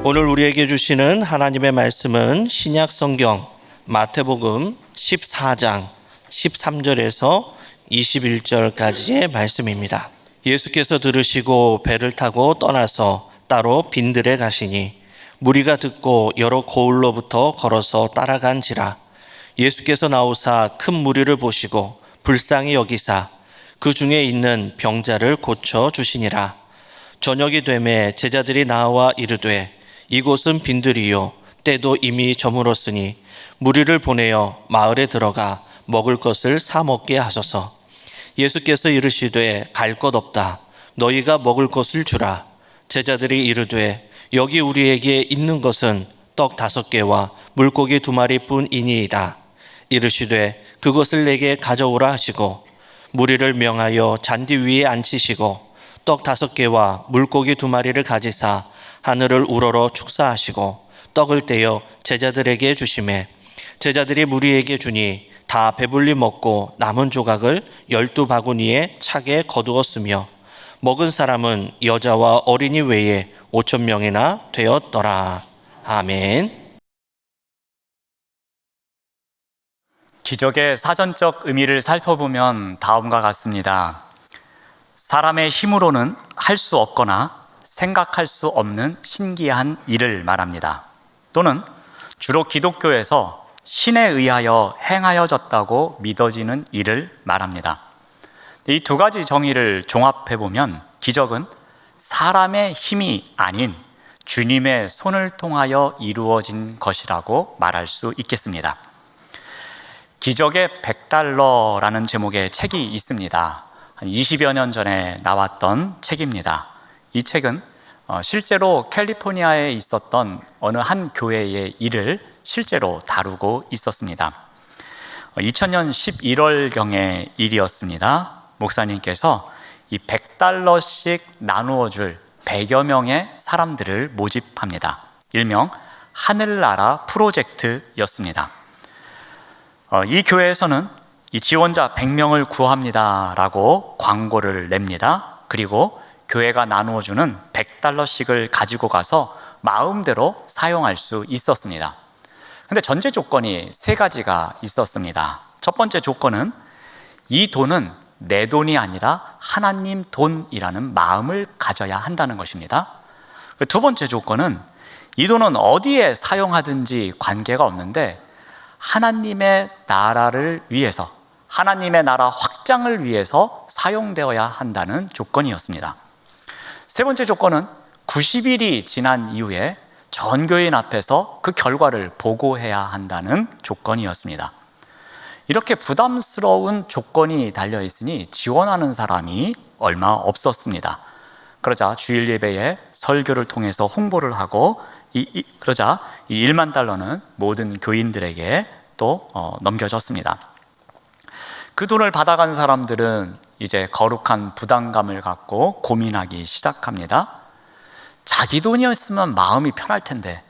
오늘 우리에게 주시는 하나님의 말씀은 신약 성경 마태복음 14장 13절에서 21절까지의 말씀입니다. 예수께서 들으시고 배를 타고 떠나서 따로 빈들에 가시니 무리가 듣고 여러 고을로부터 걸어서 따라간지라. 예수께서 나오사 큰 무리를 보시고 불쌍히 여기사 그 중에 있는 병자를 고쳐 주시니라. 저녁이 되매 제자들이 나와 이르되 이곳은 빈들이요 때도 이미 저물었으니 무리를 보내어 마을에 들어가 먹을 것을 사 먹게 하소서. 예수께서 이르시되 갈 것 없다. 너희가 먹을 것을 주라. 제자들이 이르되 여기 우리에게 있는 것은 떡 5개와 물고기 2마리뿐이니이다. 이르시되 그것을 내게 가져오라 하시고 무리를 명하여 잔디 위에 앉히시고 떡 5개와 물고기 2마리를 가지사 하늘을 우러러 축사하시고 떡을 떼어 제자들에게 주시매 제자들이 무리에게 주니 다 배불리 먹고 남은 조각을 12바구니에 차게 거두었으며 먹은 사람은 여자와 어린이 외에 5,000명이나 되었더라. 아멘. 기적의 사전적 의미를 살펴보면 다음과 같습니다. 사람의 힘으로는 할 수 없거나 생각할 수 없는 신기한 일을 말합니다. 또는 주로 기독교에서 신에 의하여 행하여졌다고 믿어지는 일을 말합니다. 이 두 가지 정의를 종합해보면 기적은 사람의 힘이 아닌 주님의 손을 통하여 이루어진 것이라고 말할 수 있겠습니다. 기적의 $100라는 제목의 책이 있습니다. 한 20여 년 전에 나왔던 책입니다. 이 책은 실제로 캘리포니아에 있었던 어느 한 교회의 일을 실제로 다루고 있었습니다. 2000년 11월경의 일이었습니다. 목사님께서 이 $100씩 나누어 줄 100여 명의 사람들을 모집합니다. 일명 하늘나라 프로젝트였습니다. 이 교회에서는 이 지원자 100명을 구합니다라고 광고를 냅니다. 그리고 교회가 나누어주는 $100씩을 가지고 가서 마음대로 사용할 수 있었습니다. 근데 전제 조건이 3가지가 있었습니다. 첫 번째 조건은 이 돈은 내 돈이 아니라 하나님 돈이라는 마음을 가져야 한다는 것입니다. 두 번째 조건은 이 돈은 어디에 사용하든지 관계가 없는데 하나님의 나라를 위해서, 하나님의 나라 확장을 위해서 사용되어야 한다는 조건이었습니다. 세 번째 조건은 90일이 지난 이후에 전교인 앞에서 그 결과를 보고해야 한다는 조건이었습니다. 이렇게 부담스러운 조건이 달려 있으니 지원하는 사람이 얼마 없었습니다. 그러자 주일 예배에 설교를 통해서 홍보를 하고 그러자 이 $10,000는 모든 교인들에게 또 넘겨졌습니다. 그 돈을 받아간 사람들은 이제 거룩한 부담감을 갖고 고민하기 시작합니다. 자기 돈이었으면 마음이 편할 텐데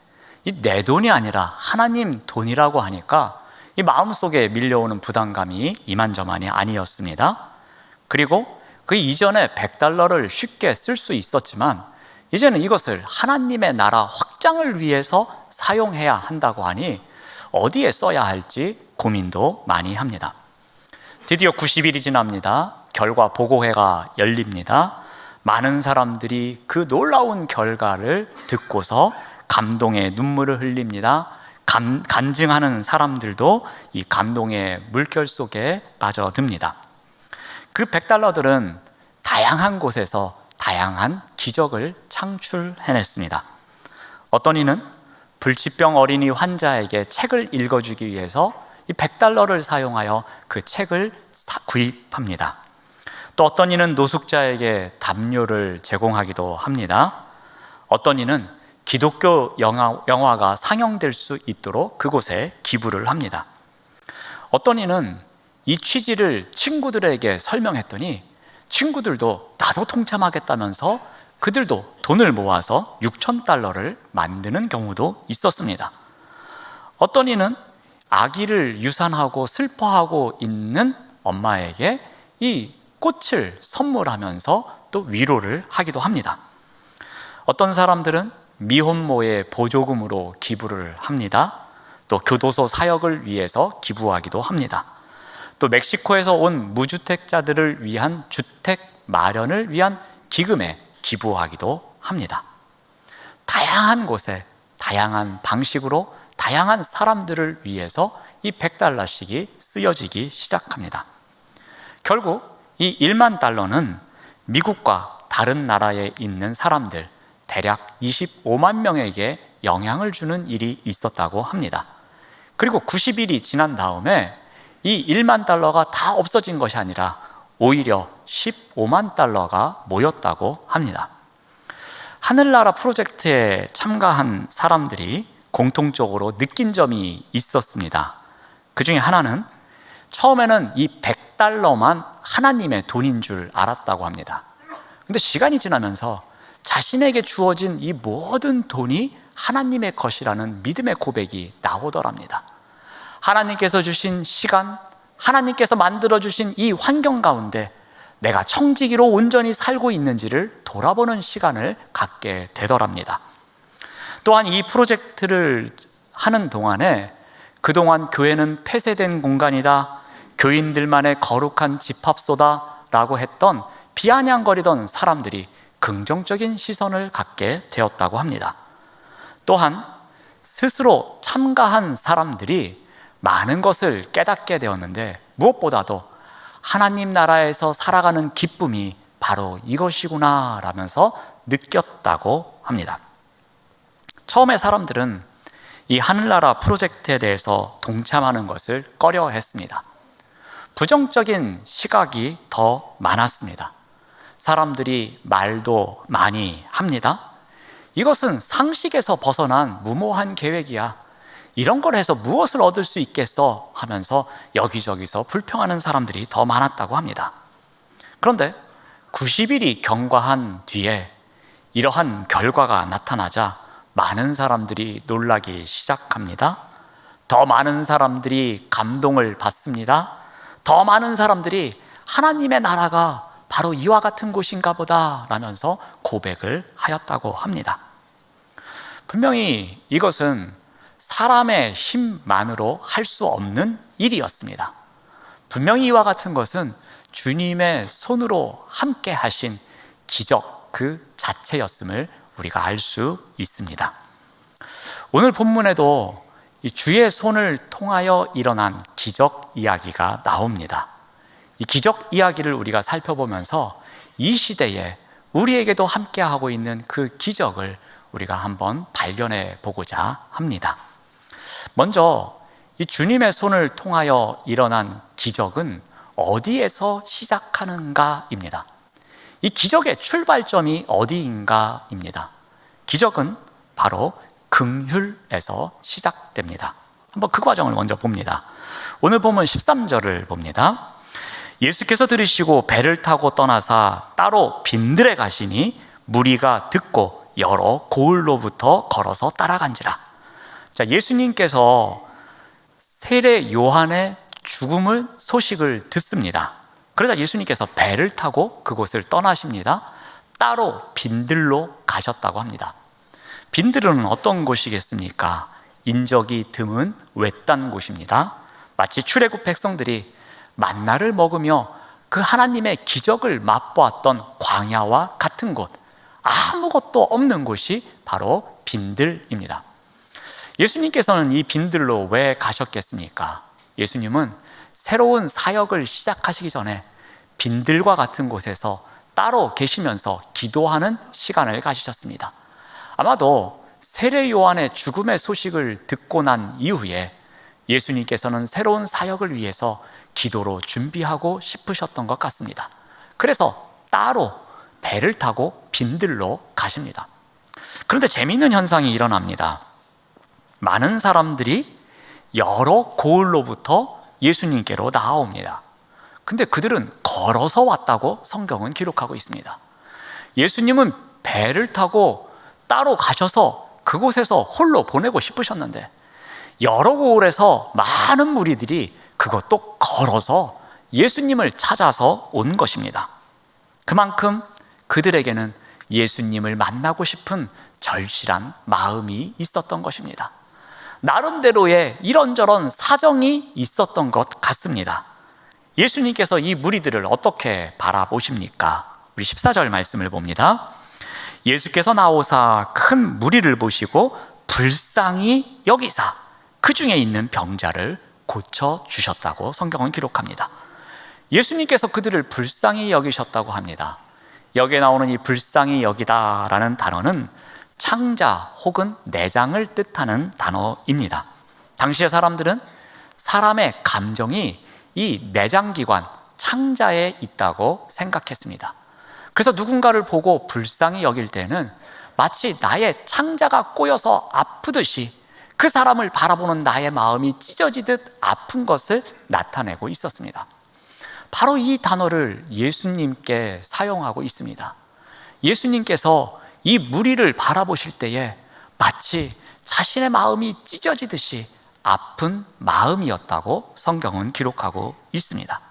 이 내 돈이 아니라 하나님 돈이라고 하니까 이 마음속에 밀려오는 부담감이 이만저만이 아니었습니다. 그리고 그 이전에 $100를 쉽게 쓸 수 있었지만 이제는 이것을 하나님의 나라 확장을 위해서 사용해야 한다고 하니 어디에 써야 할지 고민도 많이 합니다. 드디어 90일이 지납니다. 결과 보고회가 열립니다. 많은 사람들이 그 놀라운 결과를 듣고서 감동의 눈물을 흘립니다. 간증하는 사람들도 이 감동의 물결 속에 빠져듭니다. 그 $100들은 다양한 곳에서 다양한 기적을 창출해냈습니다. 어떤 이는 불치병 어린이 환자에게 책을 읽어주기 위해서 이 $100를 사용하여 그 책을 구입합니다. 또 어떤 이는 노숙자에게 담요를 제공하기도 합니다. 어떤 이는 기독교 영화가 상영될 수 있도록 그곳에 기부를 합니다. 어떤 이는 이 취지를 친구들에게 설명했더니 친구들도 나도 동참하겠다면서 그들도 돈을 모아서 $6,000를 만드는 경우도 있었습니다. 어떤 이는 아기를 유산하고 슬퍼하고 있는 엄마에게 이 꽃을 선물하면서 또 위로를 하기도 합니다. 어떤 사람들은 미혼모의 보조금으로 기부를 합니다. 또 교도소 사역을 위해서 기부하기도 합니다. 또 멕시코에서 온 무주택자들을 위한 주택 마련을 위한 기금에 기부하기도 합니다. 다양한 곳에 다양한 방식으로 다양한 사람들을 위해서 이 100달러씩이 쓰여지기 시작합니다. 결국 이 1만 달러는 미국과 다른 나라에 있는 사람들 대략 25만 명에게 영향을 주는 일이 있었다고 합니다. 그리고 90일이 지난 다음에 이 1만 달러가 다 없어진 것이 아니라 오히려 15만 달러가 모였다고 합니다. 하늘나라 프로젝트에 참가한 사람들이 공통적으로 느낀 점이 있었습니다. 그 중에 하나는 처음에는 이 100달러만 하나님의 돈인 줄 알았다고 합니다. 근데 시간이 지나면서 자신에게 주어진 이 모든 돈이 하나님의 것이라는 믿음의 고백이 나오더랍니다. 하나님께서 주신 시간, 하나님께서 만들어주신 이 환경 가운데 내가 청지기로 온전히 살고 있는지를 돌아보는 시간을 갖게 되더랍니다. 또한 이 프로젝트를 하는 동안에 그동안 교회는 폐쇄된 공간이다, 교인들만의 거룩한 집합소다 라고 했던 비아냥거리던 사람들이 긍정적인 시선을 갖게 되었다고 합니다. 또한 스스로 참가한 사람들이 많은 것을 깨닫게 되었는데 무엇보다도 하나님 나라에서 살아가는 기쁨이 바로 이것이구나 라면서 느꼈다고 합니다. 처음에 사람들은 이 하늘나라 프로젝트에 대해서 동참하는 것을 꺼려 했습니다. 부정적인 시각이 더 많았습니다. 사람들이 말도 많이 합니다. 이것은 상식에서 벗어난 무모한 계획이야. 이런 걸 해서 무엇을 얻을 수 있겠어 하면서 여기저기서 불평하는 사람들이 더 많았다고 합니다. 그런데 90일이 경과한 뒤에 이러한 결과가 나타나자 많은 사람들이 놀라기 시작합니다. 더 많은 사람들이 감동을 받습니다. 더 많은 사람들이 하나님의 나라가 바로 이와 같은 곳인가 보다 라면서 고백을 하였다고 합니다. 분명히 이것은 사람의 힘만으로 할 수 없는 일이었습니다. 분명히 이와 같은 것은 주님의 손으로 함께 하신 기적 그 자체였음을 우리가 알 수 있습니다. 오늘 본문에도 이 주의 손을 통하여 일어난 기적 이야기가 나옵니다. 이 기적 이야기를 우리가 살펴보면서 이 시대에 우리에게도 함께하고 있는 그 기적을 우리가 한번 발견해 보고자 합니다. 먼저 이 주님의 손을 통하여 일어난 기적은 어디에서 시작하는가입니다. 이 기적의 출발점이 어디인가입니다. 기적은 바로 긍휼에서 시작됩니다. 한번 그 과정을 먼저 봅니다. 오늘 보면 13절을 봅니다. 예수께서 들으시고 배를 타고 떠나사 따로 빈들에 가시니 무리가 듣고 여러 고을로부터 걸어서 따라간지라. 자, 예수님께서 세례 요한의 죽음을 소식을 듣습니다. 그러자 예수님께서 배를 타고 그곳을 떠나십니다. 따로 빈들로 가셨다고 합니다. 빈들은 어떤 곳이겠습니까? 인적이 드문 외딴 곳입니다. 마치 출애굽 백성들이 만나를 먹으며 그 하나님의 기적을 맛보았던 광야와 같은 곳, 아무것도 없는 곳이 바로 빈들입니다. 예수님께서는 이 빈들로 왜 가셨겠습니까? 예수님은 새로운 사역을 시작하시기 전에 빈들과 같은 곳에서 따로 계시면서 기도하는 시간을 가지셨습니다. 아마도 세례 요한의 죽음의 소식을 듣고 난 이후에 예수님께서는 새로운 사역을 위해서 기도로 준비하고 싶으셨던 것 같습니다. 그래서 따로 배를 타고 빈들로 가십니다. 그런데 재미있는 현상이 일어납니다. 많은 사람들이 여러 고을로부터 예수님께로 나아옵니다. 근데 그들은 걸어서 왔다고 성경은 기록하고 있습니다. 예수님은 배를 타고 따로 가셔서 그곳에서 홀로 보내고 싶으셨는데 여러 고을에서 많은 무리들이 그것도 걸어서 예수님을 찾아서 온 것입니다. 그만큼 그들에게는 예수님을 만나고 싶은 절실한 마음이 있었던 것입니다. 나름대로의 이런저런 사정이 있었던 것 같습니다. 예수님께서 이 무리들을 어떻게 바라보십니까? 우리 14절 말씀을 봅니다. 예수께서 나오사 큰 무리를 보시고 불쌍히 여기사 그 중에 있는 병자를 고쳐주셨다고 성경은 기록합니다. 예수님께서 그들을 불쌍히 여기셨다고 합니다. 여기에 나오는 이 불쌍히 여기다라는 단어는 창자 혹은 내장을 뜻하는 단어입니다. 당시의 사람들은 사람의 감정이 이 내장기관, 창자에 있다고 생각했습니다. 그래서 누군가를 보고 불쌍히 여길 때는 마치 나의 창자가 꼬여서 아프듯이 그 사람을 바라보는 나의 마음이 찢어지듯 아픈 것을 나타내고 있었습니다. 바로 이 단어를 예수님께 사용하고 있습니다. 예수님께서 이 무리를 바라보실 때에 마치 자신의 마음이 찢어지듯이 아픈 마음이었다고 성경은 기록하고 있습니다.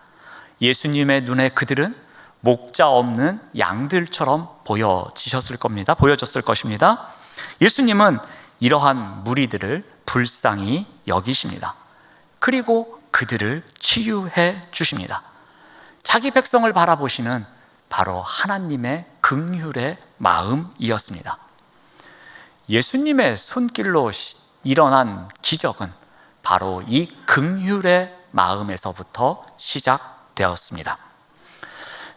예수님의 눈에 그들은 목자 없는 양들처럼 보여졌을 것입니다. 예수님은 이러한 무리들을 불쌍히 여기십니다. 그리고 그들을 치유해 주십니다. 자기 백성을 바라보시는 바로 하나님의 긍휼의 마음이었습니다. 예수님의 손길로 일어난 기적은 바로 이 긍휼의 마음에서부터 시작되었습니다.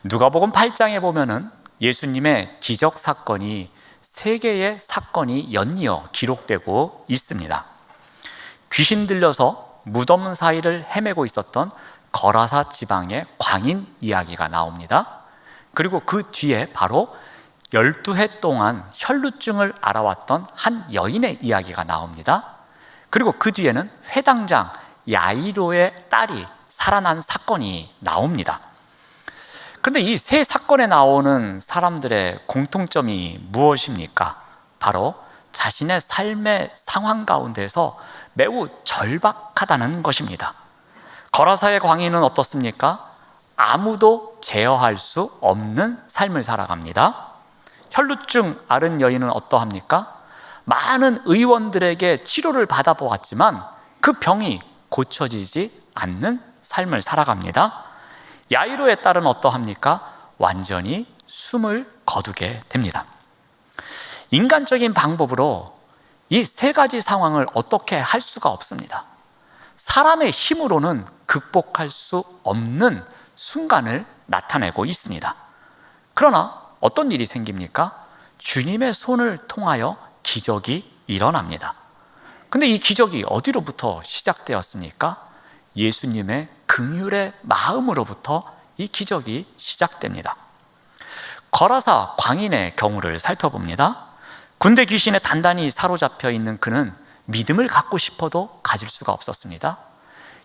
누가복음 8장에 보면은 예수님의 기적 사건이 3개의 사건이 연이어 기록되고 있습니다. 귀신 들려서 무덤 사이를 헤매고 있었던 거라사 지방의 광인 이야기가 나옵니다. 그리고 그 뒤에 바로 12해 동안 혈루증을 앓아왔던 한 여인의 이야기가 나옵니다. 그리고 그 뒤에는 회당장 야이로의 딸이 살아난 사건이 나옵니다. 그런데 이 3 사건에 나오는 사람들의 공통점이 무엇입니까? 바로 자신의 삶의 상황 가운데서 매우 절박하다는 것입니다. 거라사의 광인은 어떻습니까? 아무도 제어할 수 없는 삶을 살아갑니다. 혈루증 앓은 여인은 어떠합니까? 많은 의원들에게 치료를 받아보았지만 그 병이 고쳐지지 않는 삶을 살아갑니다. 야이로의 딸은 어떠합니까? 완전히 숨을 거두게 됩니다. 인간적인 방법으로 이 3가지 상황을 어떻게 할 수가 없습니다. 사람의 힘으로는 극복할 수 없는 순간을 나타내고 있습니다. 그러나 어떤 일이 생깁니까? 주님의 손을 통하여 기적이 일어납니다. 근데 이 기적이 어디로부터 시작되었습니까? 예수님의 긍휼의 마음으로부터 이 기적이 시작됩니다. 거라사 광인의 경우를 살펴봅니다. 군대 귀신에 단단히 사로잡혀 있는 그는 믿음을 갖고 싶어도 가질 수가 없었습니다.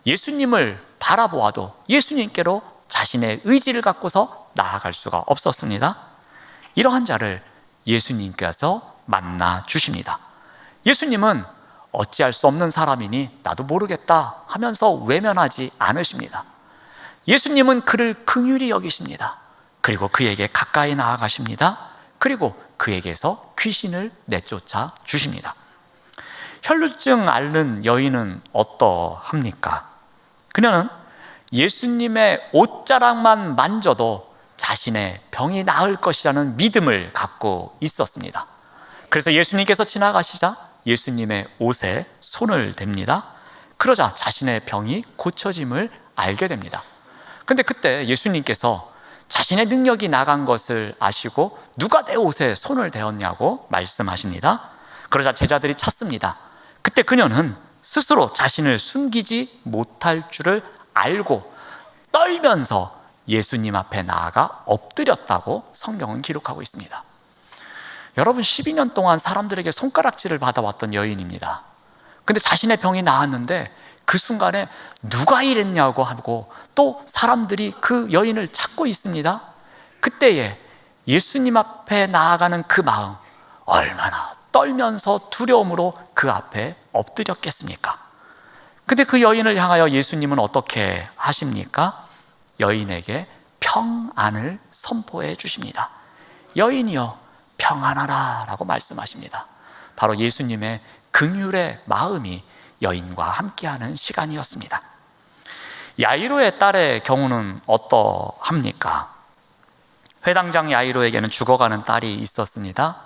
예수님을 바라보아도 예수님께로 자신의 의지를 갖고서 나아갈 수가 없었습니다. 이러한 자를 예수님께서 만나 주십니다. 예수님은 어찌할 수 없는 사람이니 나도 모르겠다 하면서 외면하지 않으십니다. 예수님은 그를 긍휼히 여기십니다. 그리고 그에게 가까이 나아가십니다. 그리고 그에게서 귀신을 내쫓아 주십니다. 혈루증 앓는 여인은 어떠합니까? 그녀는 예수님의 옷자락만 만져도 자신의 병이 나을 것이라는 믿음을 갖고 있었습니다. 그래서 예수님께서 지나가시자 예수님의 옷에 손을 댑니다. 그러자 자신의 병이 고쳐짐을 알게 됩니다. 근데 그때 예수님께서 자신의 능력이 나간 것을 아시고 누가 내 옷에 손을 대었냐고 말씀하십니다. 그러자 제자들이 찾습니다. 그때 그녀는 스스로 자신을 숨기지 못할 줄을 알고 떨면서 예수님 앞에 나아가 엎드렸다고 성경은 기록하고 있습니다. 여러분, 12년 동안 사람들에게 손가락질을 받아왔던 여인입니다. 근데 자신의 병이 나았는데 그 순간에 누가 이랬냐고 하고 또 사람들이 그 여인을 찾고 있습니다. 그때에 예수님 앞에 나아가는 그 마음, 얼마나 떨면서 두려움으로 그 앞에 엎드렸겠습니까? 근데 그 여인을 향하여 예수님은 어떻게 하십니까? 여인에게 평안을 선포해 주십니다. 여인이여, 평안하라 라고 말씀하십니다. 바로 예수님의 긍휼의 마음이 여인과 함께하는 시간이었습니다. 야이로의 딸의 경우는 어떠합니까? 회당장 야이로에게는 죽어가는 딸이 있었습니다.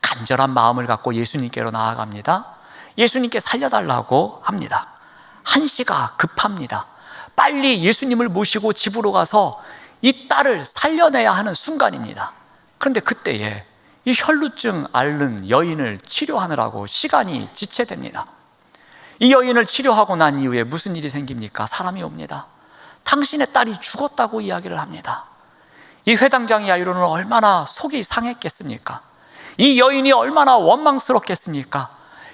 간절한 마음을 갖고 예수님께로 나아갑니다. 예수님께 살려달라고 합니다. 한시가 급합니다. 빨리 예수님을 모시고 집으로 가서 이 딸을 살려내야 하는 순간입니다. 그런데 그때에 이 혈루증 앓는 여인을 치료하느라고 시간이 지체됩니다. 이 여인을 치료하고 난 이후에 무슨 일이 생깁니까? 사람이 옵니다. 당신의 딸이 죽었다고 이야기를 합니다. 이 회당장 야이로는 얼마나 속이 상했겠습니까? 이 여인이 얼마나 원망스럽겠습니까?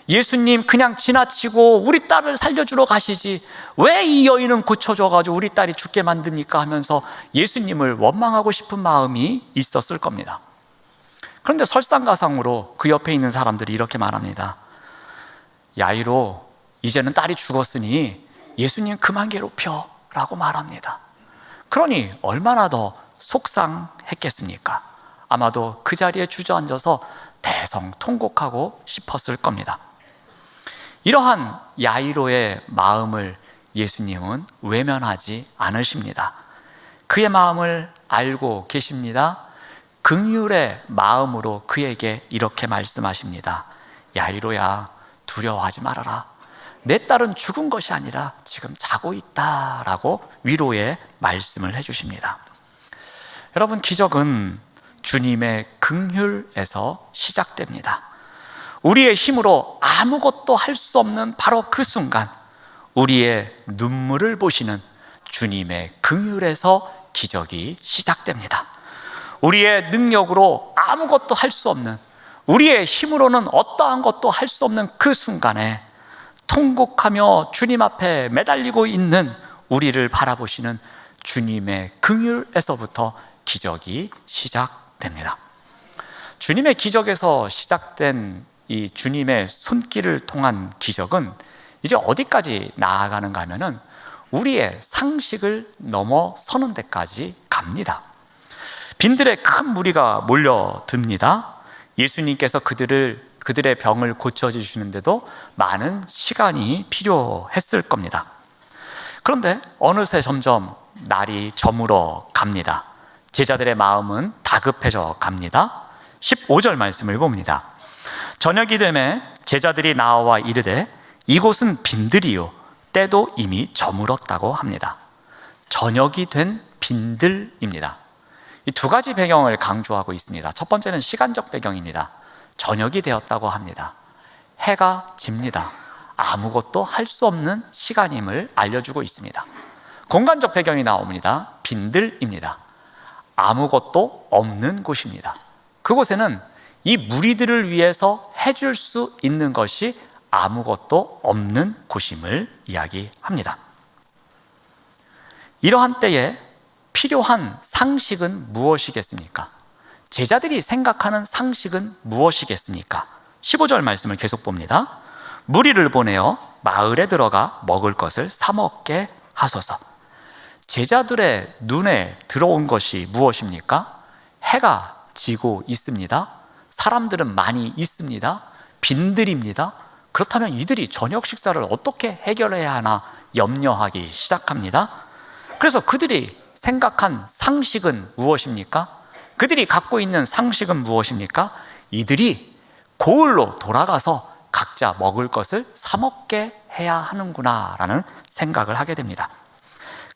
예수님 그냥 지나치고 우리 딸을 살려주러 가시지 왜 이 여인은 고쳐져가지고 우리 딸이 죽게 만듭니까? 하면서 예수님을 원망하고 싶은 마음이 있었을 겁니다. 그런데 설상가상으로 그 옆에 있는 사람들이 이렇게 말합니다. 야이로, 이제는 딸이 죽었으니 예수님 그만 괴롭혀 라고 말합니다. 그러니 얼마나 더 속상했겠습니까? 아마도 그 자리에 주저앉아서 대성통곡하고 싶었을 겁니다. 이러한 야이로의 마음을 예수님은 외면하지 않으십니다. 그의 마음을 알고 계십니다. 긍휼의 마음으로 그에게 이렇게 말씀하십니다. 야이로야, 두려워하지 말아라. 내 딸은 죽은 것이 아니라 지금 자고 있다라고 위로의 말씀을 해주십니다. 여러분, 기적은 주님의 긍휼에서 시작됩니다. 우리의 힘으로 아무것도 할 수 없는 바로 그 순간, 우리의 눈물을 보시는 주님의 긍휼에서 기적이 시작됩니다. 우리의 능력으로 아무것도 할 수 없는, 우리의 힘으로는 어떠한 것도 할 수 없는 그 순간에 통곡하며 주님 앞에 매달리고 있는 우리를 바라보시는 주님의 긍휼에서부터 기적이 시작됩니다. 주님의 기적에서 시작된 이 주님의 손길을 통한 기적은 이제 어디까지 나아가는가 하면은 우리의 상식을 넘어서는 데까지 갑니다. 빈들의 큰 무리가 몰려듭니다. 예수님께서 그들의 병을 고쳐주시는데도 많은 시간이 필요했을 겁니다. 그런데 어느새 점점 날이 저물어 갑니다. 제자들의 마음은 다급해져 갑니다. 15절 말씀을 봅니다. 저녁이 되매 제자들이 나와 이르되 이곳은 빈들이요 때도 이미 저물었다고 합니다. 저녁이 된 빈들입니다. 이 두 가지 배경을 강조하고 있습니다. 첫 번째는 시간적 배경입니다. 저녁이 되었다고 합니다. 해가 집니다. 아무것도 할 수 없는 시간임을 알려주고 있습니다. 공간적 배경이 나옵니다. 빈들입니다. 아무것도 없는 곳입니다. 그곳에는 이 무리들을 위해서 해줄 수 있는 것이 아무것도 없는 곳임을 이야기합니다. 이러한 때에 필요한 상식은 무엇이겠습니까? 제자들이 생각하는 상식은 무엇이겠습니까? 15절 말씀을 계속 봅니다. 무리를 보내어 마을에 들어가 먹을 것을 사 먹게 하소서. 제자들의 눈에 들어온 것이 무엇입니까? 해가 지고 있습니다. 사람들은 많이 있습니다. 빈들입니다. 그렇다면 이들이 저녁 식사를 어떻게 해결해야 하나 염려하기 시작합니다. 그래서 그들이 생각한 상식은 무엇입니까? 그들이 갖고 있는 상식은 무엇입니까? 이들이 고을로 돌아가서 각자 먹을 것을 사 먹게 해야 하는구나 라는 생각을 하게 됩니다.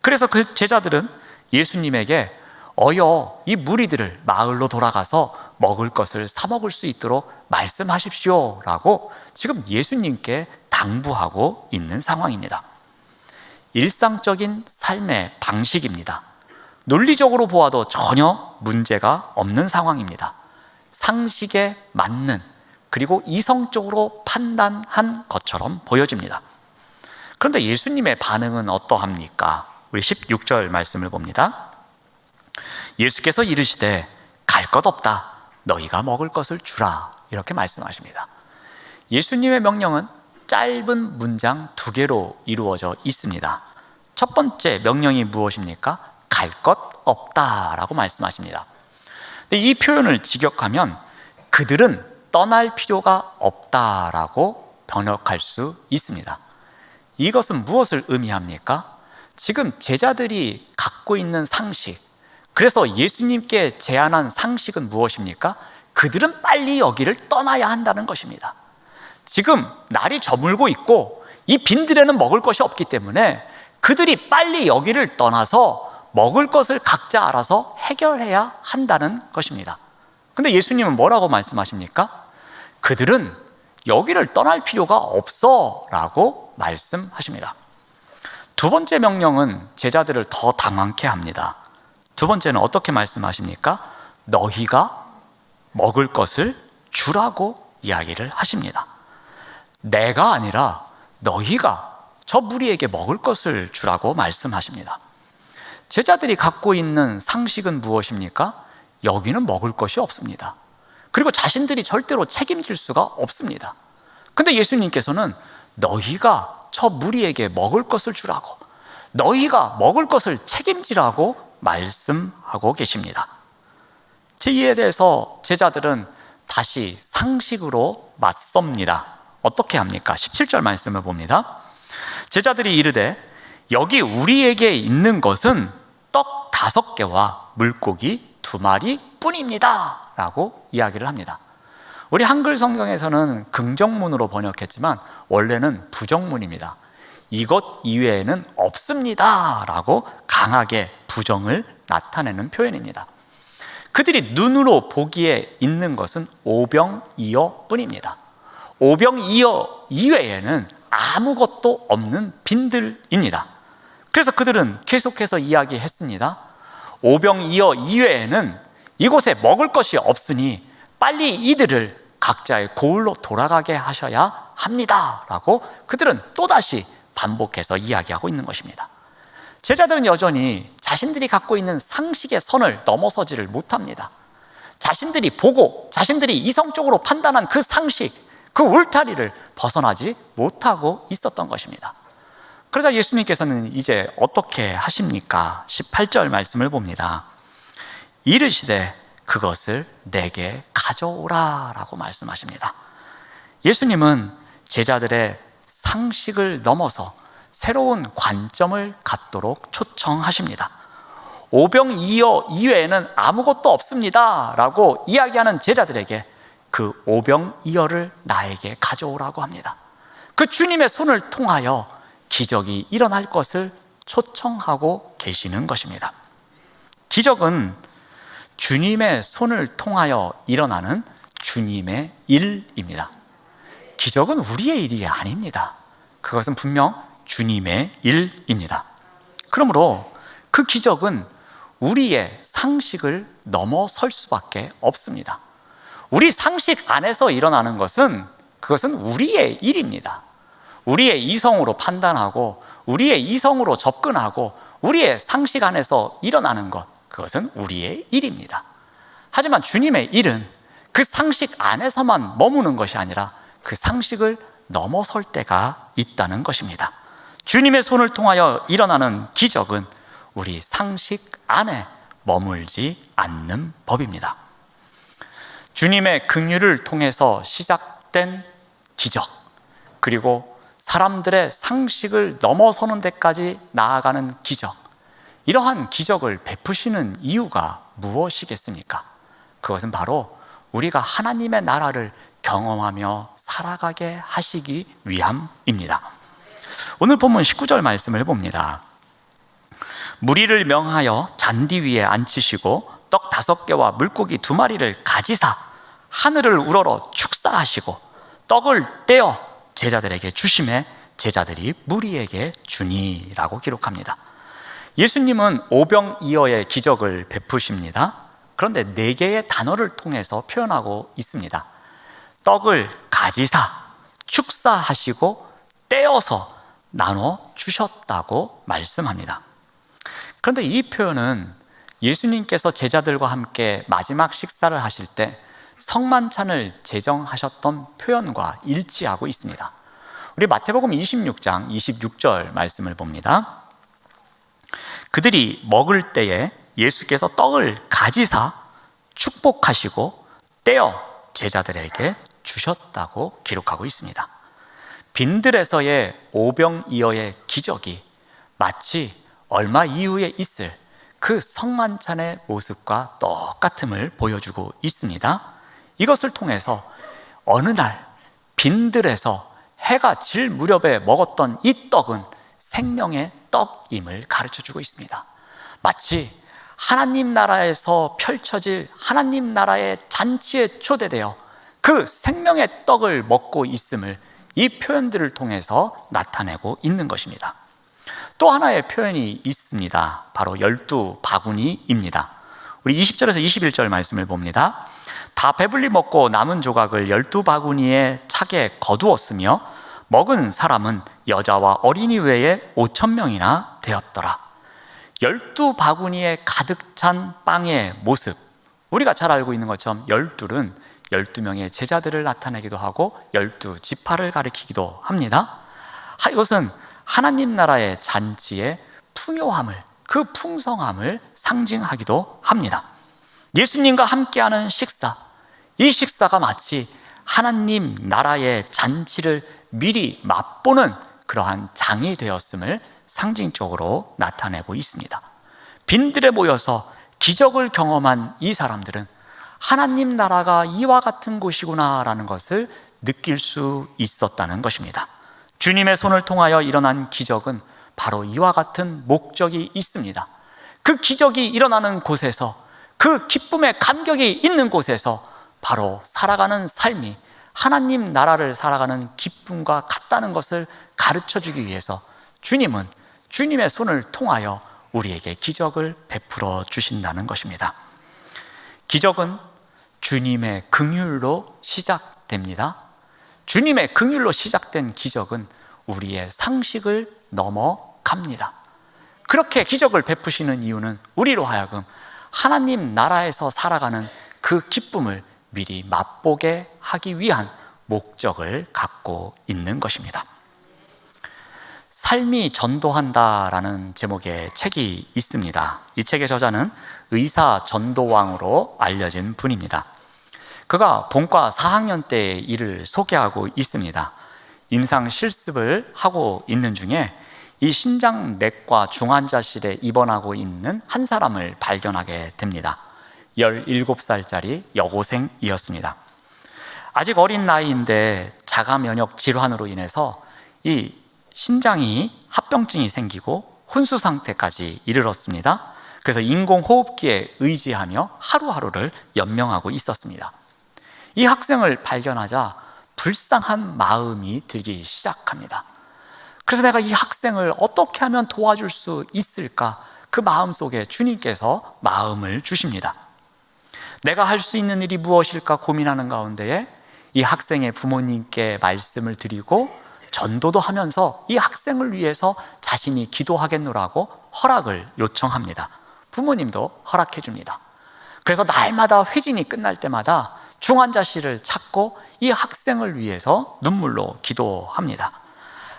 그래서 그 제자들은 예수님에게 어여 이 무리들을 마을로 돌아가서 먹을 것을 사 먹을 수 있도록 말씀하십시오 라고 지금 예수님께 당부하고 있는 상황입니다. 일상적인 삶의 방식입니다. 논리적으로 보아도 전혀 문제가 없는 상황입니다. 상식에 맞는, 그리고 이성적으로 판단한 것처럼 보여집니다. 그런데 예수님의 반응은 어떠합니까? 우리 16절 말씀을 봅니다. 예수께서 이르시되 갈 것 없다. 너희가 먹을 것을 주라. 이렇게 말씀하십니다. 예수님의 명령은 짧은 문장 2개로 이루어져 있습니다. 첫 번째 명령이 무엇입니까? 갈 것 없다라고 말씀하십니다. 근데 이 표현을 직역하면 그들은 떠날 필요가 없다라고 번역할 수 있습니다. 이것은 무엇을 의미합니까? 지금 제자들이 갖고 있는 상식, 그래서 예수님께 제안한 상식은 무엇입니까? 그들은 빨리 여기를 떠나야 한다는 것입니다. 지금 날이 저물고 있고 이 빈들에는 먹을 것이 없기 때문에 그들이 빨리 여기를 떠나서 먹을 것을 각자 알아서 해결해야 한다는 것입니다. 근데 예수님은 뭐라고 말씀하십니까? 그들은 여기를 떠날 필요가 없어 라고 말씀하십니다. 두 번째 명령은 제자들을 더 당황케 합니다. 두 번째는 어떻게 말씀하십니까? 너희가 먹을 것을 주라고 이야기를 하십니다. 내가 아니라 너희가 저 무리에게 먹을 것을 주라고 말씀하십니다. 제자들이 갖고 있는 상식은 무엇입니까? 여기는 먹을 것이 없습니다. 그리고 자신들이 절대로 책임질 수가 없습니다. 근데 예수님께서는 너희가 저 무리에게 먹을 것을 주라고, 너희가 먹을 것을 책임지라고 말씀하고 계십니다. 제 이에 대해서 제자들은 다시 상식으로 맞섭니다. 어떻게 합니까? 17절 말씀을 봅니다. 제자들이 이르되 여기 우리에게 있는 것은 떡 5개와 물고기 2마리 뿐입니다 라고 이야기를 합니다. 우리 한글 성경에서는 긍정문으로 번역했지만 원래는 부정문입니다. 이것 이외에는 없습니다 라고 강하게 부정을 나타내는 표현입니다. 그들이 눈으로 보기에 있는 것은 오병이어 뿐입니다. 오병이어 이외에는 아무것도 없는 빈들입니다. 그래서 그들은 계속해서 이야기했습니다. 오병이어 이외에는 이곳에 먹을 것이 없으니 빨리 이들을 각자의 고을로 돌아가게 하셔야 합니다 라고 그들은 또다시 반복해서 이야기하고 있는 것입니다. 제자들은 여전히 자신들이 갖고 있는 상식의 선을 넘어서지를 못합니다. 자신들이 보고 자신들이 이성적으로 판단한 그 상식, 그 울타리를 벗어나지 못하고 있었던 것입니다. 그러자 예수님께서는 이제 어떻게 하십니까? 18절 말씀을 봅니다. 이르시되 그것을 내게 가져오라 라고 말씀하십니다. 예수님은 제자들의 상식을 넘어서 새로운 관점을 갖도록 초청하십니다. 오병이어 이외에는 아무것도 없습니다 라고 이야기하는 제자들에게 그 오병이어를 나에게 가져오라고 합니다. 그 주님의 손을 통하여 기적이 일어날 것을 초청하고 계시는 것입니다. 기적은 주님의 손을 통하여 일어나는 주님의 일입니다. 기적은 우리의 일이 아닙니다. 그것은 분명 주님의 일입니다. 그러므로 그 기적은 우리의 상식을 넘어설 수밖에 없습니다. 우리 상식 안에서 일어나는 것은 그것은 우리의 일입니다. 우리의 이성으로 판단하고 우리의 이성으로 접근하고 우리의 상식 안에서 일어나는 것, 그것은 우리의 일입니다. 하지만 주님의 일은 그 상식 안에서만 머무는 것이 아니라 그 상식을 넘어설 때가 있다는 것입니다. 주님의 손을 통하여 일어나는 기적은 우리 상식 안에 머물지 않는 법입니다. 주님의 긍휼을 통해서 시작된 기적, 그리고 사람들의 상식을 넘어서는 데까지 나아가는 기적, 이러한 기적을 베푸시는 이유가 무엇이겠습니까? 그것은 바로 우리가 하나님의 나라를 경험하며 살아가게 하시기 위함입니다. 오늘 본문 19절 말씀을 봅니다. 무리를 명하여 잔디 위에 앉히시고 떡 5개와 물고기 2마리를 가지사 하늘을 우러러 축사하시고 떡을 떼어 제자들에게 주심에 제자들이 무리에게 주니라고 기록합니다. 예수님은 오병이어의 기적을 베푸십니다. 그런데 4개의 단어를 통해서 표현하고 있습니다. 떡을 가지사, 축사하시고 떼어서 나눠 주셨다고 말씀합니다. 그런데 이 표현은 예수님께서 제자들과 함께 마지막 식사를 하실 때 성만찬을 제정하셨던 표현과 일치하고 있습니다. 우리 마태복음 26장 26절 말씀을 봅니다. 그들이 먹을 때에 예수께서 떡을 가지사 축복하시고 떼어 제자들에게 주셨다고 기록하고 있습니다. 빈들에서의 오병이어의 기적이 마치 얼마 이후에 있을 그 성만찬의 모습과 똑같음을 보여주고 있습니다. 이것을 통해서 어느 날 빈들에서 해가 질 무렵에 먹었던 이 떡은 생명의 떡임을 가르쳐주고 있습니다. 마치 하나님 나라에서 펼쳐질 하나님 나라의 잔치에 초대되어 그 생명의 떡을 먹고 있음을 이 표현들을 통해서 나타내고 있는 것입니다. 또 하나의 표현이 있습니다. 바로 12바구니입니다. 우리 20절에서 21절 말씀을 봅니다. 다 배불리 먹고 남은 조각을 12바구니에 차게 거두었으며 먹은 사람은 여자와 어린이 외에 5,000명이나 되었더라. 12바구니에 가득 찬 빵의 모습, 우리가 잘 알고 있는 것처럼 12은 12명의 제자들을 나타내기도 하고 12지파를 가리키기도 합니다. 이것은 하나님 나라의 잔치의 풍요함을, 그 풍성함을 상징하기도 합니다. 예수님과 함께하는 식사, 이 식사가 마치 하나님 나라의 잔치를 미리 맛보는 그러한 장이 되었음을 상징적으로 나타내고 있습니다. 빈들에 모여서 기적을 경험한 이 사람들은 하나님 나라가 이와 같은 곳이구나라는 것을 느낄 수 있었다는 것입니다. 주님의 손을 통하여 일어난 기적은 바로 이와 같은 목적이 있습니다. 그 기적이 일어나는 곳에서, 그 기쁨의 감격이 있는 곳에서 바로 살아가는 삶이 하나님 나라를 살아가는 기쁨과 같다는 것을 가르쳐주기 위해서 주님은 주님의 손을 통하여 우리에게 기적을 베풀어 주신다는 것입니다. 기적은 주님의 긍휼로 시작됩니다. 주님의 긍휼로 시작된 기적은 우리의 상식을 넘어갑니다. 그렇게 기적을 베푸시는 이유는 우리로 하여금 하나님 나라에서 살아가는 그 기쁨을 미리 맛보게 하기 위한 목적을 갖고 있는 것입니다. 삶이 전도한다라는 제목의 책이 있습니다. 이 책의 저자는 의사 전도왕으로 알려진 분입니다. 그가 본과 4학년 때의 일을 소개하고 있습니다. 임상 실습을 하고 있는 중에 이 신장내과 중환자실에 입원하고 있는 한 사람을 발견하게 됩니다. 17살짜리 여고생이었습니다. 아직 어린 나이인데 자가 면역 질환으로 인해서 이 신장이 합병증이 생기고 혼수 상태까지 이르렀습니다. 그래서 인공호흡기에 의지하며 하루하루를 연명하고 있었습니다. 이 학생을 발견하자 불쌍한 마음이 들기 시작합니다. 그래서 내가 이 학생을 어떻게 하면 도와줄 수 있을까? 그 마음속에 주님께서 마음을 주십니다. 내가 할 수 있는 일이 무엇일까 고민하는 가운데에 이 학생의 부모님께 말씀을 드리고 전도도 하면서 이 학생을 위해서 자신이 기도하겠노라고 허락을 요청합니다. 부모님도 허락해 줍니다. 그래서 날마다 회진이 끝날 때마다 중환자실을 찾고 이 학생을 위해서 눈물로 기도합니다.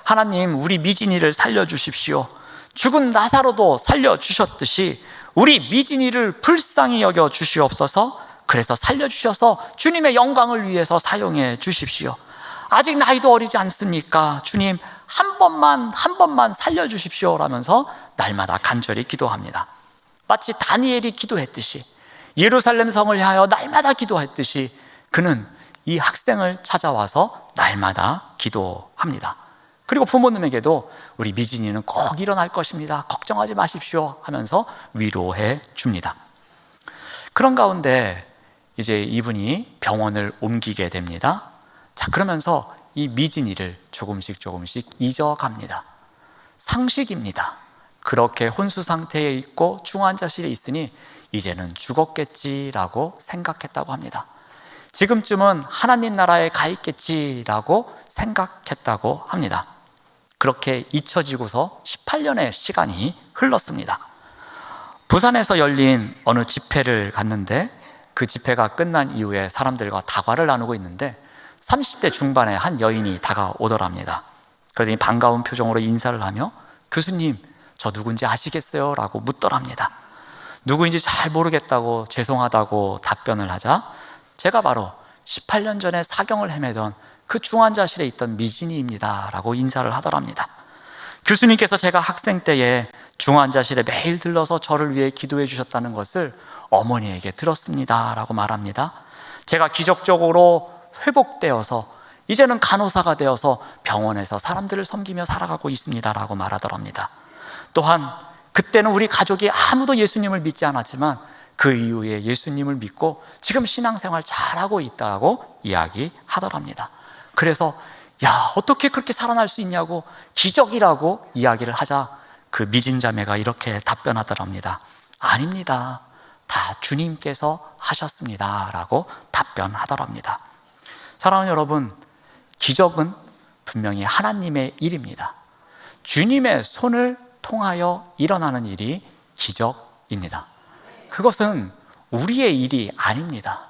하나님, 우리 미진이를 살려주십시오. 죽은 나사로도 살려주셨듯이 우리 미진이를 불쌍히 여겨 주시옵소서. 그래서 살려주셔서 주님의 영광을 위해서 사용해 주십시오. 아직 나이도 어리지 않습니까? 주님, 한 번만 살려주십시오 라면서 날마다 간절히 기도합니다. 마치 다니엘이 기도했듯이, 예루살렘 성을 향하여 날마다 기도했듯이 그는 이 학생을 찾아와서 날마다 기도합니다. 그리고 부모님에게도 우리 미진이는 꼭 일어날 것입니다. 걱정하지 마십시오 하면서 위로해 줍니다. 그런 가운데 이제 이분이 병원을 옮기게 됩니다. 자, 그러면서 이 미진이를 조금씩 잊어갑니다. 상식입니다. 그렇게 혼수 상태에 있고 중환자실에 있으니 이제는 죽었겠지라고 생각했다고 합니다. 지금쯤은 하나님 나라에 가 있겠지라고 생각했다고 합니다. 그렇게 잊혀지고서 18년의 시간이 흘렀습니다. 부산에서 열린 어느 집회를 갔는데 그 집회가 끝난 이후에 사람들과 다과를 나누고 있는데 30대 중반의 한 여인이 다가오더랍니다. 그러더니 반가운 표정으로 인사를 하며 교수님, 저 누군지 아시겠어요? 라고 묻더랍니다. 누구인지 잘 모르겠다고 죄송하다고 답변을 하자 제가 바로 18년 전에 사경을 헤매던 그 중환자실에 있던 미진이입니다 라고 인사를 하더랍니다. 교수님께서 제가 학생 때에 중환자실에 매일 들러서 저를 위해 기도해 주셨다는 것을 어머니에게 들었습니다 라고 말합니다. 제가 기적적으로 회복되어서 이제는 간호사가 되어서 병원에서 사람들을 섬기며 살아가고 있습니다 라고 말하더랍니다. 또한 그때는 우리 가족이 아무도 예수님을 믿지 않았지만 그 이후에 예수님을 믿고 지금 신앙생활 잘하고 있다고 이야기하더랍니다. 그래서 야, 어떻게 그렇게 살아날 수 있냐고 기적이라고 이야기를 하자 그 미진 자매가 이렇게 답변하더랍니다. 아닙니다. 다 주님께서 하셨습니다 라고 답변하더랍니다. 사랑하는 여러분, 기적은 분명히 하나님의 일입니다. 주님의 손을 통하여 일어나는 일이 기적입니다. 그것은 우리의 일이 아닙니다.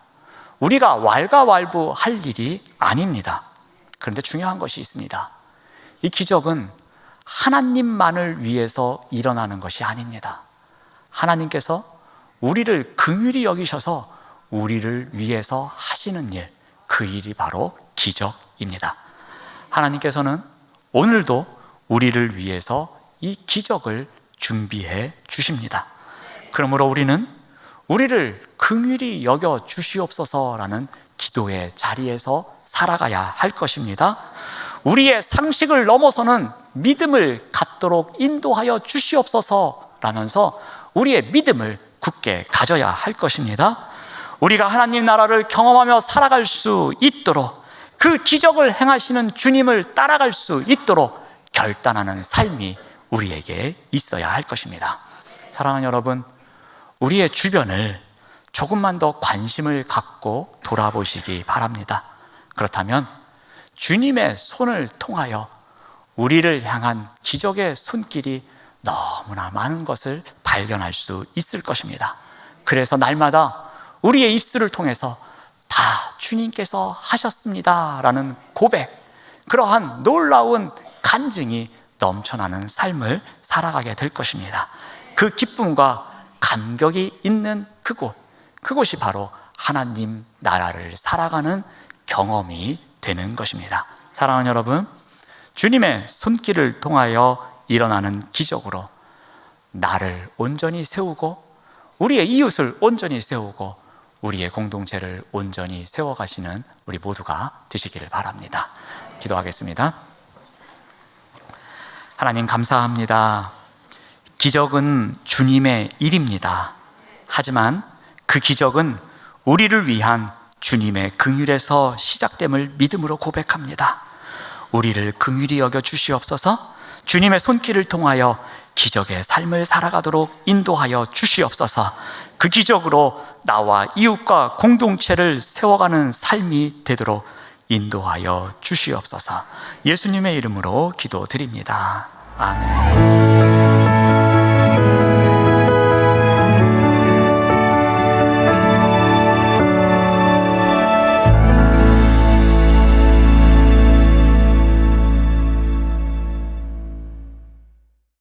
우리가 왈가왈부할 일이 아닙니다. 그런데 중요한 것이 있습니다. 이 기적은 하나님만을 위해서 일어나는 것이 아닙니다. 하나님께서 우리를 긍휼히 여기셔서 우리를 위해서 하시는 일, 그 일이 바로 기적입니다. 하나님께서는 오늘도 우리를 위해서 이 기적을 준비해 주십니다. 그러므로 우리는 우리를 긍휼히 여겨 주시옵소서라는 기도의 자리에서 살아가야 할 것입니다. 우리의 상식을 넘어서는 믿음을 갖도록 인도하여 주시옵소서라면서 우리의 믿음을 굳게 가져야 할 것입니다. 우리가 하나님 나라를 경험하며 살아갈 수 있도록, 그 기적을 행하시는 주님을 따라갈 수 있도록 결단하는 삶이 우리에게 있어야 할 것입니다. 사랑하는 여러분, 우리의 주변을 조금만 더 관심을 갖고 돌아보시기 바랍니다. 그렇다면 주님의 손을 통하여 우리를 향한 기적의 손길이 너무나 많은 것을 발견할 수 있을 것입니다. 그래서 날마다 우리의 입술을 통해서 다 주님께서 하셨습니다 라는 고백, 그러한 놀라운 간증이 넘쳐나는 삶을 살아가게 될 것입니다. 그 기쁨과 감격이 있는 그곳이 바로 하나님 나라를 살아가는 경험이 되는 것입니다. 사랑하는 여러분, 주님의 손길을 통하여 일어나는 기적으로 나를 온전히 세우고 우리의 이웃을 온전히 세우고 우리의 공동체를 온전히 세워가시는 우리 모두가 되시기를 바랍니다. 기도하겠습니다. 하나님 감사합니다. 기적은 주님의 일입니다. 하지만 그 기적은 우리를 위한 주님의 긍휼에서 시작됨을 믿음으로 고백합니다. 우리를 긍휼히 여겨 주시옵소서. 주님의 손길을 통하여 기적의 삶을 살아가도록 인도하여 주시옵소서. 그 기적으로 나와 이웃과 공동체를 세워가는 삶이 되도록 인도하여 주시옵소서. 예수님의 이름으로 기도드립니다. 아멘.